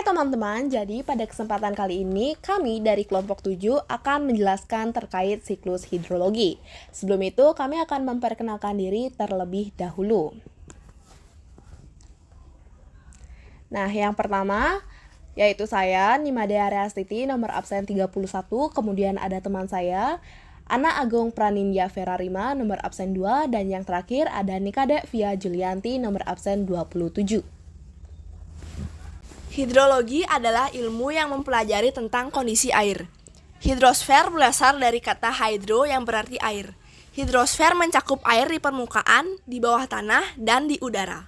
teman-teman, jadi pada kesempatan kali ini kami dari kelompok 7 akan menjelaskan terkait siklus hidrologi. Sebelum itu kami akan memperkenalkan diri terlebih dahulu. Nah, yang pertama yaitu saya, Nimade Areastiti, nomor absen 31, kemudian ada teman saya, Ana Agung Pranindya Ferarima, nomor absen 2, dan yang terakhir ada Nikade Via Julianti, nomor absen 27. Hidrologi adalah ilmu yang mempelajari tentang kondisi air. Hidrosfer berasal dari kata hydro yang berarti air. Hidrosfer mencakup air di permukaan, di bawah tanah, dan di udara.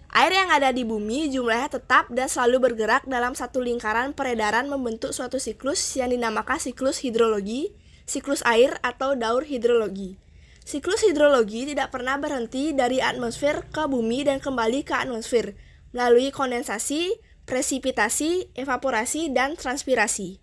Air yang ada di bumi jumlahnya tetap dan selalu bergerak dalam satu lingkaran peredaran membentuk suatu siklus yang dinamakan siklus hidrologi, siklus air atau daur hidrologi. Siklus hidrologi tidak pernah berhenti dari atmosfer ke bumi dan kembali ke atmosfer melalui kondensasi, presipitasi, evaporasi, dan transpirasi.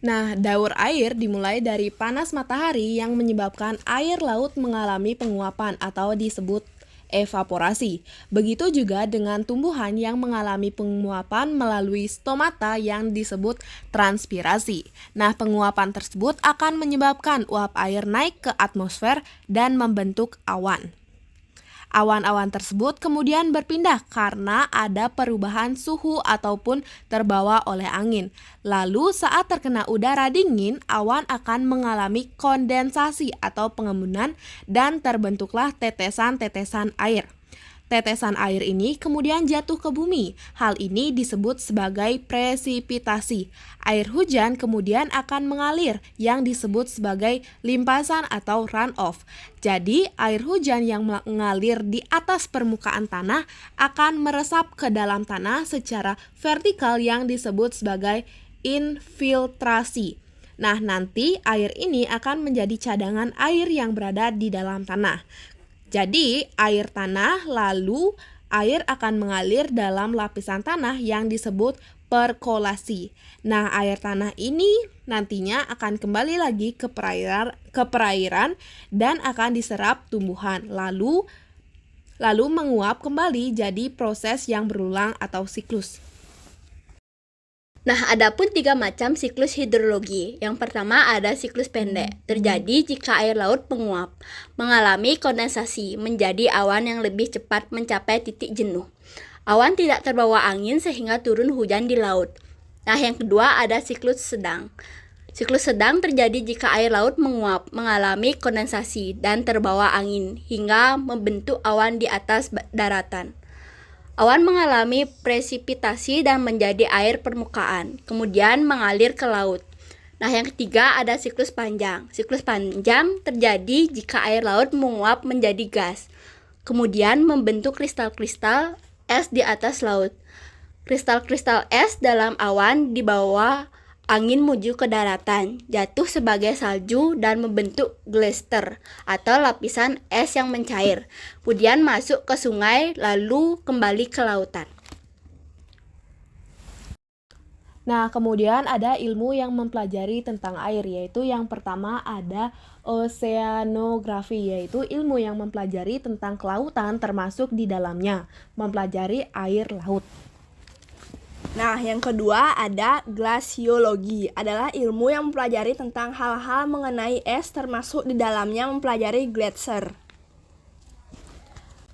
Nah, daur air dimulai dari panas matahari yang menyebabkan air laut mengalami penguapan atau disebut evaporasi. Begitu juga dengan tumbuhan yang mengalami penguapan melalui stomata yang disebut transpirasi. Nah, penguapan tersebut akan menyebabkan uap air naik ke atmosfer dan membentuk awan. Awan-awan tersebut kemudian berpindah karena ada perubahan suhu ataupun terbawa oleh angin. Lalu saat terkena udara dingin, awan akan mengalami kondensasi atau pengembunan dan terbentuklah tetesan-tetesan air. Tetesan air ini kemudian jatuh ke bumi. Hal ini disebut sebagai presipitasi. Air hujan kemudian akan mengalir yang disebut sebagai limpasan atau runoff. Jadi, air hujan yang mengalir di atas permukaan tanah akan meresap ke dalam tanah secara vertikal yang disebut sebagai infiltrasi. Nah, nanti air ini akan menjadi cadangan air yang berada di dalam tanah. Jadi, air tanah lalu air akan mengalir dalam lapisan tanah yang disebut perkolasi. Nah, air tanah ini nantinya akan kembali lagi ke perairan dan akan diserap tumbuhan. Lalu menguap kembali, jadi proses yang berulang atau siklus. Nah, adapun 3 macam siklus hidrologi. Yang pertama ada siklus pendek, terjadi jika air laut menguap, mengalami kondensasi, menjadi awan yang lebih cepat mencapai titik jenuh. Awan tidak terbawa angin sehingga turun hujan di laut. Nah, yang kedua ada siklus sedang. Siklus sedang terjadi jika air laut menguap, mengalami kondensasi, dan terbawa angin hingga membentuk awan di atas daratan. Awan mengalami presipitasi dan menjadi air permukaan, kemudian mengalir ke laut. Nah, yang ketiga ada siklus panjang. Siklus panjang terjadi jika air laut menguap menjadi gas, kemudian membentuk kristal-kristal es di atas laut. Kristal-kristal es dalam awan dibawa angin menuju ke daratan, jatuh sebagai salju dan membentuk glacier atau lapisan es yang mencair. Kemudian masuk ke sungai lalu kembali ke lautan. Nah, kemudian ada ilmu yang mempelajari tentang air, yaitu yang pertama ada oceanografi, yaitu ilmu yang mempelajari tentang kelautan termasuk di dalamnya, mempelajari air laut. Nah, yang kedua ada glasiologi, adalah ilmu yang mempelajari tentang hal-hal mengenai es termasuk di dalamnya mempelajari glacier.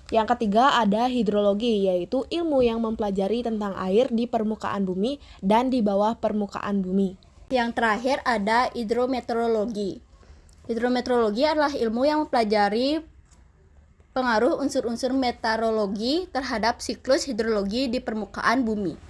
Yang ketiga ada hidrologi, yaitu ilmu yang mempelajari tentang air di permukaan bumi dan di bawah permukaan bumi. Yang terakhir ada hidrometeorologi. Hidrometeorologi adalah ilmu yang mempelajari pengaruh unsur-unsur meteorologi terhadap siklus hidrologi di permukaan bumi.